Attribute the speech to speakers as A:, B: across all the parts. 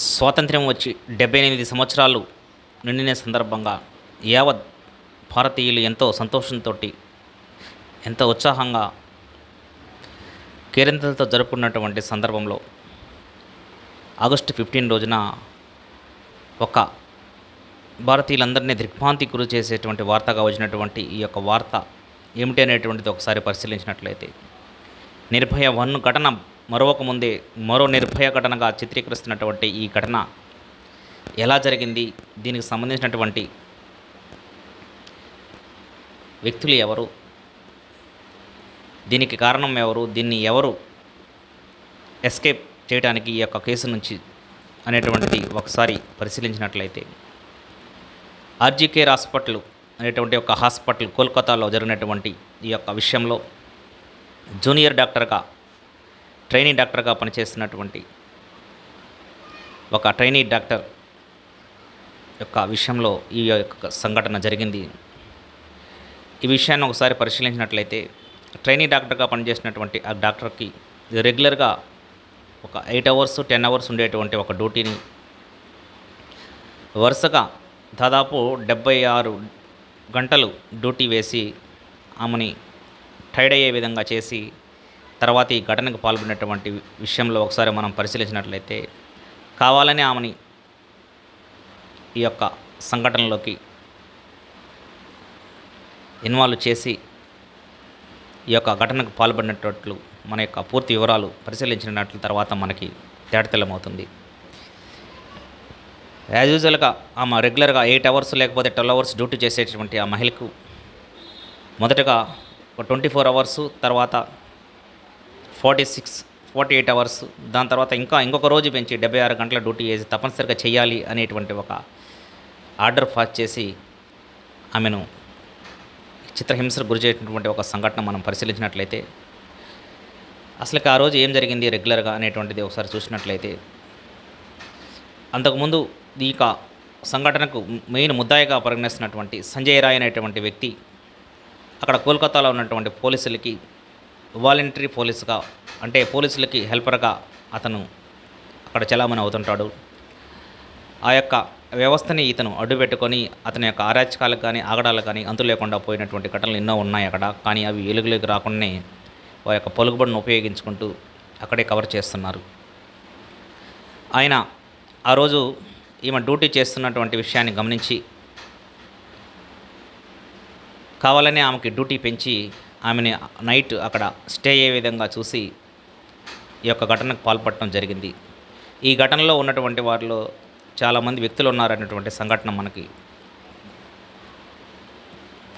A: స్వాతంత్ర్యం వచ్చి 78 సంవత్సరాలు నిండిన సందర్భంగా యావత్ భారతీయులు ఎంతో సంతోషంతో, ఎంతో ఉత్సాహంగా కేరింతలతో జరుపుకున్నటువంటి సందర్భంలో ఆగస్టు 15 రోజున ఒక భారతీయులందరినీ దిగ్భ్రాంతికి గురి చేసేటువంటి వార్తగా వచ్చినటువంటి ఈ యొక్క వార్త ఏమిటి అనేటువంటిది ఒకసారి పరిశీలించినట్లయితే, నిర్భయ వన్ ఘటన మరొక ముందే మరో నిర్భయ ఘటనగా చిత్రీకరిస్తున్నటువంటి ఈ ఘటన ఎలా జరిగింది, దీనికి సంబంధించినటువంటి వ్యక్తులు ఎవరు, దీనికి కారణం ఎవరు, దీన్ని ఎవరు ఎస్కేప్ చేయడానికి ఈ యొక్క కేసు నుంచి అనేటువంటిది ఒకసారి పరిశీలించినట్లయితే, ఆర్జీకేర్ హాస్పిటల్ అనేటువంటి ఒక హాస్పిటల్ కోల్కతాలో జరిగినటువంటి ఈ యొక్క విషయంలో జూనియర్ డాక్టర్గా, ట్రైనీ డాక్టర్గా పనిచేస్తున్నటువంటి ఒక ట్రైనీ డాక్టర్ యొక్క విషయంలో ఈ యొక్క సంఘటన జరిగింది. ఈ విషయాన్ని ఒకసారి పరిశీలించినట్లయితే, ట్రైనీ డాక్టర్గా పనిచేసినటువంటి ఆ డాక్టర్కి రెగ్యులర్గా ఒక 8 అవర్స్ 10 అవర్స్ ఉండేటువంటి ఒక డ్యూటీని వరుసగా దాదాపు 76 గంటలు డ్యూటీ వేసి ఆమెని టైర్డ్ అయ్యే విధంగా చేసి తర్వాత ఈ ఘటనకు పాల్పడినటువంటి విషయంలో ఒకసారి మనం పరిశీలించినట్లయితే, కావాలని ఆమెని ఈ యొక్క సంఘటనలోకి ఇన్వాల్వ్ చేసి ఈ యొక్క ఘటనకు పాల్పడినట్లు మన యొక్క పూర్తి వివరాలు పరిశీలించినట్లు తర్వాత మనకి తేటతెల్లమవుతుంది. యాజ్ యూజువల్గా ఆమె రెగ్యులర్గా 8 అవర్స్ లేకపోతే 12 అవర్స్ డ్యూటీ చేసేటువంటి ఆ మహిళకు మొదటగా ఒక 24 అవర్స్, తర్వాత 48 అవర్స్, దాని తర్వాత ఇంకొక రోజు పెంచి 76 గంటల డ్యూటీ చేసి తప్పనిసరిగా చేయాలి అనేటువంటి ఒక ఆర్డర్ పాస్ చేసి ఆమెను చిత్రహింసకు గురి చేసినటువంటి ఒక సంఘటన మనం పరిశీలించినట్లయితే, అసలుకి ఆ రోజు ఏం జరిగింది రెగ్యులర్గా అనేటువంటిది ఒకసారి చూసినట్లయితే, అంతకుముందు ఈ యొక్క సంఘటనకు మెయిన్ ముద్దాయిగా పరిగణిస్తున్నటువంటి సంజయ్ రాయ్ అనేటువంటి వ్యక్తి అక్కడ కోల్కతాలో ఉన్నటువంటి పోలీసులకి వాలంటరీ పోలీసుగా, అంటే పోలీసులకి హెల్పర్గా అతను అక్కడ చలామణి అవుతుంటాడు. ఆ యొక్క వ్యవస్థని ఇతను అడ్డుపెట్టుకొని అతని యొక్క అరాచకాలకు కానీ ఆగడాలకు కానీ అంతు లేకుండా పోయినటువంటి ఘటనలు ఎన్నో ఉన్నాయి అక్కడ. కానీ అవి వెలుగులోకి రాకుండానే వారి యొక్క పలుకుబడిని ఉపయోగించుకుంటూ అక్కడే కవర్ చేస్తున్నారు. ఆయన ఆ రోజు ఈమె డ్యూటీ చేస్తున్నటువంటి విషయాన్ని గమనించి కావాలనే ఆమెకి డ్యూటీ పెంచి ఆమెని నైట్ అక్కడ స్టే అయ్యే విధంగా చూసి ఈ యొక్క ఘటనకు పాల్పడటం జరిగింది. ఈ ఘటనలో ఉన్నటువంటి వారిలో చాలామంది వ్యక్తులు ఉన్నారనేటువంటి సంఘటన మనకి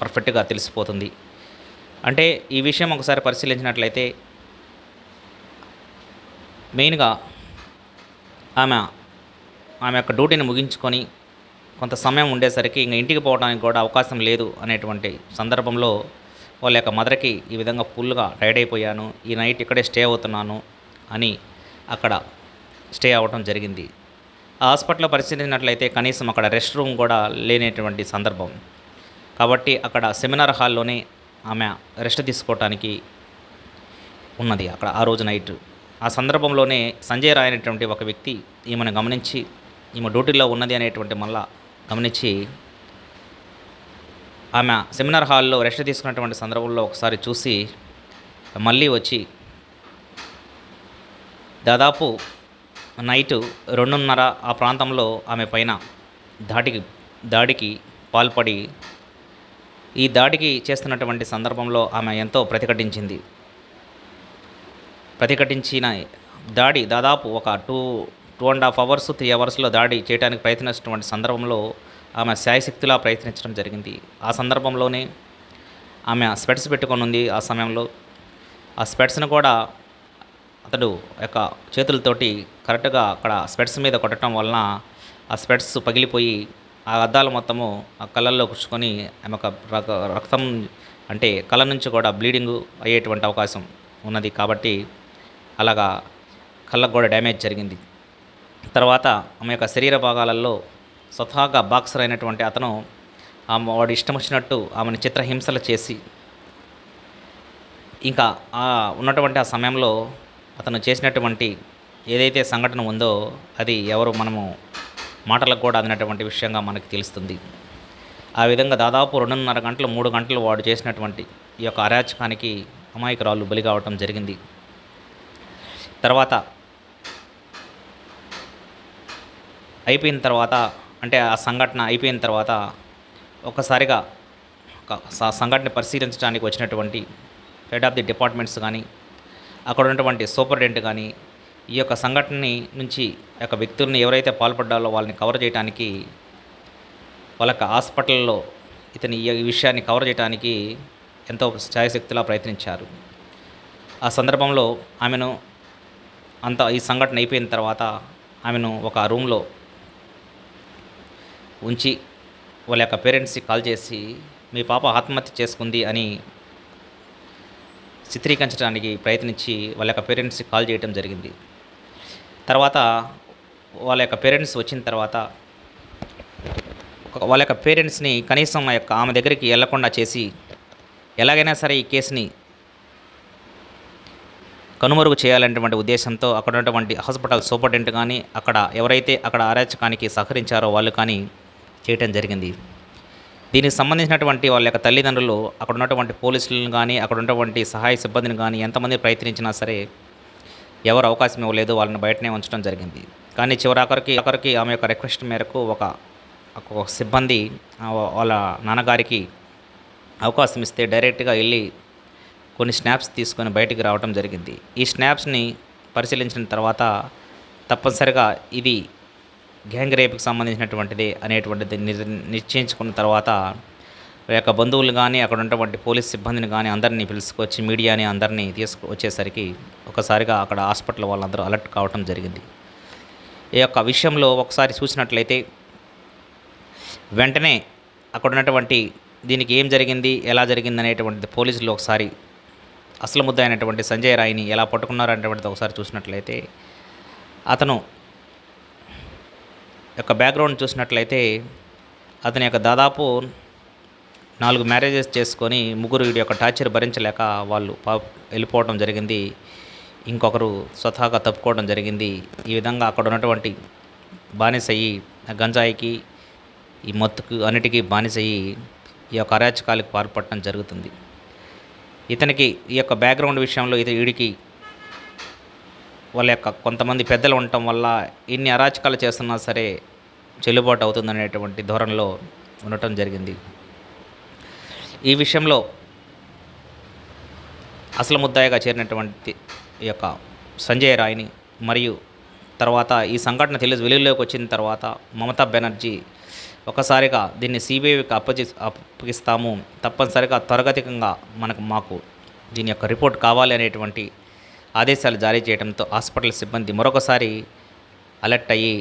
A: పర్ఫెక్ట్గా తెలిసిపోతుంది. అంటే ఈ విషయం ఒకసారి పరిశీలించినట్లయితే, మెయిన్గా ఆమె యొక్క డ్యూటీని ముగించుకొని కొంత సమయం ఉండేసరికి ఇంక ఇంటికి పోవడానికి కూడా అవకాశం లేదు అనేటువంటి సందర్భంలో వాళ్ళ యొక్క మదర్కి ఈ విధంగా ఫుల్గా టైర్డ్ అయిపోయాను, ఈ నైట్ ఇక్కడే స్టే అవుతున్నాను అని అక్కడ స్టే అవ్వడం జరిగింది. ఆ హాస్పిటల్లో పరిశీలించినట్లయితే కనీసం అక్కడ రెస్ట్ రూమ్ కూడా లేనటువంటి సందర్భం. కాబట్టి అక్కడ సెమినార్ హాల్లోనే ఆమె రెస్ట్ తీసుకోవటానికి ఉన్నది అక్కడ ఆ రోజు నైట్. ఆ సందర్భంలోనే సంజయ్ రాయ్ అనేటువంటి ఒక వ్యక్తి ఈమెను గమనించి, ఈమె డ్యూటీలో ఉన్నది అనేటువంటి మళ్ళా గమనించి ఆమె సెమినార్ హాల్లో రెస్ట్ తీసుకున్నటువంటి సందర్భంలో ఒకసారి చూసి మళ్ళీ వచ్చి దాదాపు నైటు 2:30 ఆ ప్రాంతంలో ఆమె పైన దాడికి పాల్పడి, ఈ దాడికి చేస్తున్నటువంటి సందర్భంలో ఆమె ఎంతో ప్రతిఘటించిన దాడి దాదాపు ఒక 2.5 అవర్స్ 3 అవర్స్లో దాడి చేయడానికి ప్రయత్నిస్తున్నటువంటి సందర్భంలో ఆమె శాయశక్తిలా ప్రయత్నించడం జరిగింది. ఆ సందర్భంలోనే ఆమె స్పెట్స్ పెట్టుకొని ఉంది. ఆ సమయంలో ఆ స్పెట్స్ను కూడా అతడు యొక్క చేతులతోటి కరెక్ట్గా అక్కడ స్పెట్స్ మీద కొట్టడం వలన ఆ స్పెట్స్ పగిలిపోయి ఆ అద్దాలు మొత్తము ఆ కళ్ళల్లో కూర్చుకొని ఆమె రక్తం, అంటే కళ్ళ నుంచి కూడా బ్లీడింగు అయ్యేటువంటి అవకాశం ఉన్నది. కాబట్టి అలాగా కళ్ళకు కూడా డ్యామేజ్ జరిగింది. తర్వాత ఆమె యొక్క శరీర భాగాలలో స్వతహాగా బాక్సర్ అయినటువంటి అతను వాడు ఇష్టం వచ్చినట్టు ఆమెను చిత్రహింసలు చేసి, ఇంకా ఉన్నటువంటి ఆ సమయంలో అతను చేసినటువంటి ఏదైతే సంఘటన ఉందో అది ఎవరు మనము మాటలకు కూడా అందినటువంటి విషయంగా మనకు తెలుస్తుంది. ఆ విధంగా దాదాపు 2:30 గంటలు 3 గంటలు వాడు చేసినటువంటి ఈ యొక్క అరాచకానికి అమాయకురాలు బలి కావటం జరిగింది. తర్వాత అయిపోయిన తర్వాత అంటే ఆ సంఘటన అయిపోయిన తర్వాత ఒక్కసారిగా సంఘటన పరిశీలించడానికి వచ్చినటువంటి హెడ్ ఆఫ్ ది డిపార్ట్మెంట్స్ కానీ అక్కడ ఉన్నటువంటి సూపరింటెండెంట్ కానీ ఈ యొక్క సంఘటనని నుంచి ఆ యొక్క వ్యక్తుల్ని ఎవరైతే పాల్పడ్డాలో వాళ్ళని కవర్ చేయడానికి వాళ్ళ యొక్క హాస్పిటల్లో ఈ విషయాన్ని కవర్ చేయడానికి ఎంతో ఛాయశక్తిలా ప్రయత్నించారు. ఆ సందర్భంలో ఆమెను ఈ సంఘటన అయిపోయిన తర్వాత ఆమెను ఒక రూమ్లో ఉంచి వాళ్ళ యొక్క పేరెంట్స్కి కాల్ చేసి మీ పాప ఆత్మహత్య చేసుకుంది అని చిత్రీకరించడానికి ప్రయత్నించి వాళ్ళ యొక్క పేరెంట్స్కి కాల్ చేయడం జరిగింది. తర్వాత వాళ్ళ యొక్క పేరెంట్స్ వచ్చిన తర్వాత వాళ్ళ యొక్క పేరెంట్స్ని కనీసం ఆమె దగ్గరికి వెళ్లకుండా చేసి ఎలాగైనా సరే ఈ కేసుని కనుమరుగు చేయాలనేటువంటి ఉద్దేశంతో అక్కడ ఉన్నటువంటి హాస్పిటల్ సూపరింటెండెంట్ కానీ ఎవరైతే అక్కడ అరాచకానికి సహకరించారో వాళ్ళు కానీ చేయటం జరిగింది. దీనికి సంబంధించినటువంటి వాళ్ళ యొక్క తల్లిదండ్రులు అక్కడ ఉన్నటువంటి పోలీసులను కానీ అక్కడ ఉన్నటువంటి సహాయ సిబ్బందిని కానీ ఎంతమంది ప్రయత్నించినా సరే ఎవరు అవకాశం ఇవ్వలేదు, వాళ్ళని బయటనే ఉంచడం జరిగింది. కానీ చివరికి ఆమె యొక్క రిక్వెస్ట్ మేరకు ఒక సిబ్బంది వాళ్ళ నాన్నగారికి అవకాశం ఇస్తే డైరెక్ట్గా వెళ్ళి కొన్ని స్నాప్స్ తీసుకొని బయటికి రావడం జరిగింది. ఈ స్నాప్స్ని పరిశీలించిన తర్వాత తప్పనిసరిగా ఇది గ్యాంగ్ రేప్కి సంబంధించినటువంటిది అనేటువంటిది నిశ్చయించుకున్న తర్వాత యొక్క బంధువులు కానీ అక్కడ ఉన్నటువంటి పోలీస్ సిబ్బందిని కానీ అందరినీ పిలుచుకొచ్చి మీడియాని అందరినీ తీసుకువచ్చేసరికి ఒకసారిగా అక్కడ హాస్పిటల్ వాళ్ళందరూ అలర్ట్ కావడం జరిగింది. ఈ యొక్క విషయంలో ఒకసారి చూసినట్లయితే వెంటనే అక్కడ ఉన్నటువంటి దీనికి ఏం జరిగింది, ఎలా జరిగింది అనేటువంటిది పోలీసులు ఒకసారి అసలు ముద్ద అయినటువంటి సంజయ్ రాయ్ని ఎలా పట్టుకున్నారనేటువంటిది ఒకసారి చూసినట్లయితే అతను యొక్క బ్యాక్గ్రౌండ్ చూసినట్లయితే అతని యొక్క దాదాపు 4 మ్యారేజెస్ చేసుకొని వీడి యొక్క టార్చర్ భరించలేక వాళ్ళు వెళ్ళిపోవడం జరిగింది. ఇంకొకరు స్వతహాగా తప్పుకోవడం జరిగింది. ఈ విధంగా అక్కడ ఉన్నటువంటి బానిసయ్యి గంజాయికి ఈ మత్తుకు అన్నిటికీ బానిసయ్యి ఈ యొక్క అరాచకాలకు పాల్పడటం జరుగుతుంది. ఇతనికి ఈ యొక్క బ్యాక్గ్రౌండ్ విషయంలో వీడికి వాళ్ళ యొక్క కొంతమంది పెద్దలు ఉండటం వల్ల ఇన్ని అరాచకాలు చేస్తున్నా సరే చెల్లుబాటు అవుతుందనేటువంటి ధోరణిలో ఉండటం జరిగింది. ఈ విషయంలో అసలు ముద్దాయిగా చేరినటువంటి ఈ యొక్క సంజయ్ రాయ్ని మరియు తర్వాత ఈ సంఘటన వెలుగులోకి వచ్చిన తర్వాత మమతా బెనర్జీ ఒకసారిగా దీన్ని సిబిఐకి అప్పగిస్తాము, తప్పనిసరిగా త్వరగతికంగా మాకు దీని యొక్క రిపోర్ట్ కావాలి అనేటువంటి ఆదేశాలు జారీ చేయడంతో హాస్పిటల్ సిబ్బంది మరొకసారి అలర్ట్ అయ్యి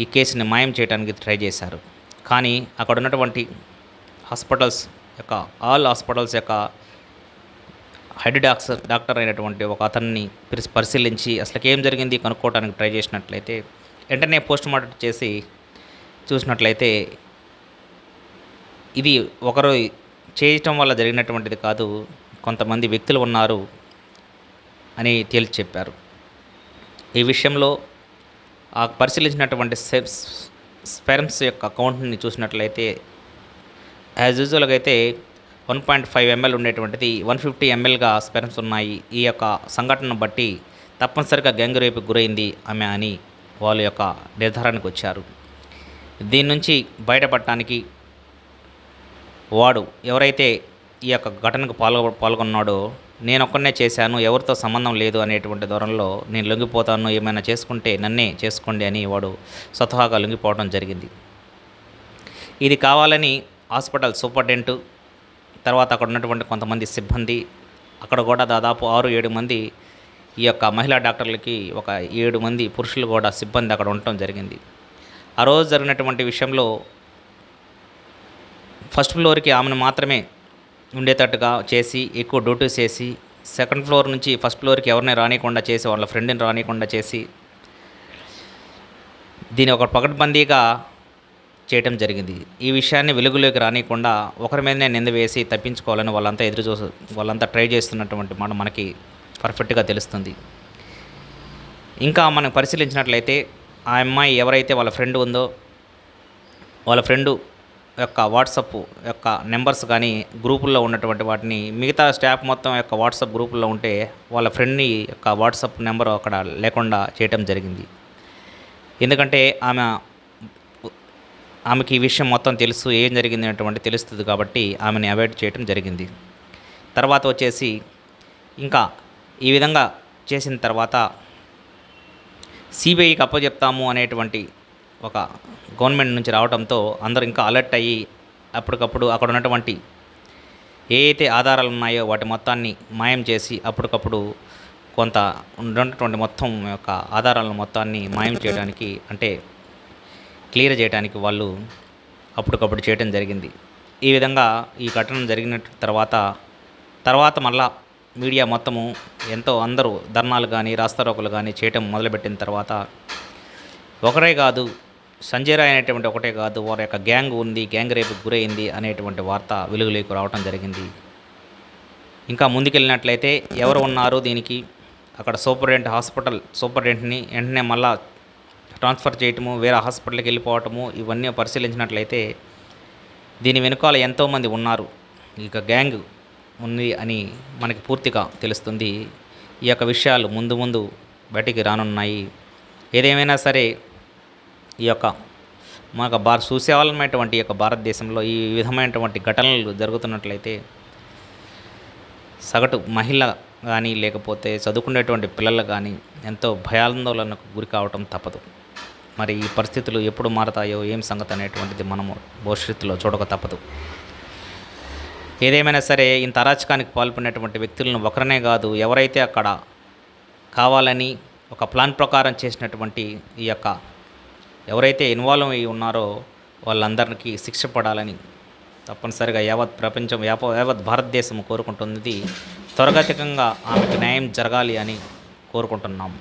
A: ఈ కేసుని మాయం చేయడానికి ట్రై చేశారు. కానీ అక్కడ ఉన్నటువంటి హాస్పిటల్స్ యొక్క ఆల్ హాస్పిటల్స్ యొక్క హెడ్ డాక్టర్ అయినటువంటి ఒక అతన్ని పరిశీలించి అసలు ఏం జరిగింది కనుక్కోవడానికి ట్రై చేసినట్లయితే వెంటనే పోస్ట్ మార్టం చేసి చూసినట్లయితే ఇది ఒకరు చేయటం వల్ల జరిగినటువంటిది కాదు, కొంతమంది వ్యక్తులు ఉన్నారు అని తేల్చి చెప్పారు. ఈ విషయంలో ఆ పరిశీలించినటువంటి స్పెర్మ్స్ యొక్క కౌంట్ని చూసినట్లయితే యాజ్ యూజువల్గా అయితే 1.5 ml ఉండేటువంటిది 150 mlగా స్పెర్మ్స్ ఉన్నాయి. ఈ యొక్క సంఘటనను బట్టి తప్పనిసరిగా గ్యాంగ్ రేపుకి గురైంది ఆమె అని వాళ్ళ యొక్క నిర్ధారణకు వచ్చారు. దీని నుంచి బయటపడటానికి వాడు ఎవరైతే ఈ యొక్క ఘటనకు పాల్గొన్నాడో నేనొక్కనే చేశాను, ఎవరితో సంబంధం లేదు అనేటువంటి ధోరణిలో నేను లొంగిపోతాను, ఏమైనా చేసుకుంటే నన్నే చేసుకోండి అని వాడు స్వతహాగా లొంగిపోవడం జరిగింది. ఇది కావాలని హాస్పిటల్ సూపరింటెండెంట్ తర్వాత అక్కడ ఉన్నటువంటి కొంతమంది సిబ్బంది అక్కడ కూడా దాదాపు 6-7 మంది ఈ యొక్క మహిళా డాక్టర్లకి ఒక 7 మంది పురుషులు కూడా సిబ్బంది అక్కడ ఉండటం జరిగింది. ఆ రోజు జరిగినటువంటి విషయంలో ఫస్ట్ ఫ్లోర్కి ఆమెను మాత్రమే ఉండేటట్టుగా చేసి ఎక్కువ డ్యూటీస్ చేసి సెకండ్ ఫ్లోర్ నుంచి ఫస్ట్ ఫ్లోర్కి ఎవరిని రానియకుండా చేసి వాళ్ళ ఫ్రెండ్ని రానియకుండా చేసి దీని ఒక పకడ్బందీగా చేయటం జరిగింది. ఈ విషయాన్ని వెలుగులోకి రానియకుండా ఒకరి మీదనే నింద వేసి తప్పించుకోవాలని వాళ్ళంతా ట్రై చేస్తున్నటువంటి మాట మనకి పర్ఫెక్ట్గా తెలుస్తుంది. ఇంకా మనం పరిశీలించినట్లయితే ఆ అమ్మాయి ఎవరైతే వాళ్ళ ఫ్రెండ్ ఉందో వాళ్ళ ఫ్రెండు యొక్క వాట్సప్ యొక్క నెంబర్స్ కానీ గ్రూపుల్లో ఉన్నటువంటి వాటిని మిగతా స్టాఫ్ మొత్తం యొక్క వాట్సాప్ గ్రూపుల్లో ఉంటే వాళ్ళ ఫ్రెండ్ని యొక్క వాట్సాప్ నెంబర్ అక్కడ లేకుండా చేయటం జరిగింది. ఎందుకంటే ఆమెకి ఈ విషయం మొత్తం తెలుసు, ఏం జరిగింది అటువంటి తెలుస్తుంది కాబట్టి ఆమెని అవాయిడ్ చేయటం జరిగింది. తర్వాత వచ్చేసి ఇంకా ఈ విధంగా చేసిన తర్వాత సిబిఐకి అప్పచెప్తాము అనేటువంటి ఒక గవర్నమెంట్ నుంచి రావడంతో అందరూ ఇంకా అలర్ట్ అయ్యి అప్పటికప్పుడు అక్కడ ఉన్నటువంటి ఏ అయితే ఆధారాలు ఉన్నాయో వాటి మొత్తాన్ని మాయం చేసి అప్పటికప్పుడు కొంత ఉన్నటువంటి మొత్తం యొక్క ఆధారాలను మొత్తాన్ని మాయం చేయడానికి అంటే క్లియర్ చేయడానికి వాళ్ళు అప్పటికప్పుడు చేయడం జరిగింది. ఈ విధంగా ఈ ఘటన జరిగిన తర్వాత మళ్ళా మీడియా మొత్తము ఎంతో అందరూ ధర్నాలు కానీ రాస్తారోకలు కానీ చేయటం మొదలుపెట్టిన తర్వాత ఒకరే కాదు, సంజయ్ రాయ్ అనేటువంటి ఒకటే కాదు, వారి యొక్క గ్యాంగ్ ఉంది, గ్యాంగ్ రేపుకి గురైంది అనేటువంటి వార్త వెలుగులోకి రావడం జరిగింది. ఇంకా ముందుకెళ్ళినట్లయితే ఎవరు ఉన్నారు దీనికి, అక్కడ హాస్పిటల్ సూపరింటెండెంట్ని వెంటనే మళ్ళా ట్రాన్స్ఫర్ చేయటము, వేరే హాస్పిటల్కి వెళ్ళిపోవటము, ఇవన్నీ పరిశీలించినట్లయితే దీని వెనుకాల ఎంతోమంది ఉన్నారు, ఇక గ్యాంగ్ ఉంది అని మనకి పూర్తిగా తెలుస్తుంది. ఈ యొక్క విషయాలు ముందు ముందు బయటికి రానున్నాయి. ఏదేమైనా సరే ఈ యొక్క మనకు సుశాలమైనటువంటి యొక్క భారతదేశంలో ఈ విధమైనటువంటి ఘటనలు జరుగుతున్నట్లయితే సగటు మహిళ కానీ లేకపోతే చదువుకునేటువంటి పిల్లలు కానీ ఎంతో భయాందోళనకు గురి కావటం తప్పదు. మరి ఈ పరిస్థితులు ఎప్పుడు మారతాయో ఏం సంగతి అనేటువంటిది మనము భవిష్యత్తులో చూడక తప్పదు. ఏదేమైనా సరే ఇంత అరాచకానికి పాల్పడినటువంటి వ్యక్తులను ఒకరనే కాదు, ఎవరైతే అక్కడ కావాలని ఒక ప్లాన్ ప్రకారం చేసినటువంటి ఈ యొక్క ఎవరైతే ఇన్వాల్వ్ అయి ఉన్నారో వాళ్ళందరికీ శిక్ష పడాలని తప్పనిసరిగా యావత్ ప్రపంచం యావత్ భారతదేశం కోరుకుంటుంది. త్వరగతికంగా ఆమెకు న్యాయం జరగాలి అని కోరుకుంటున్నాము.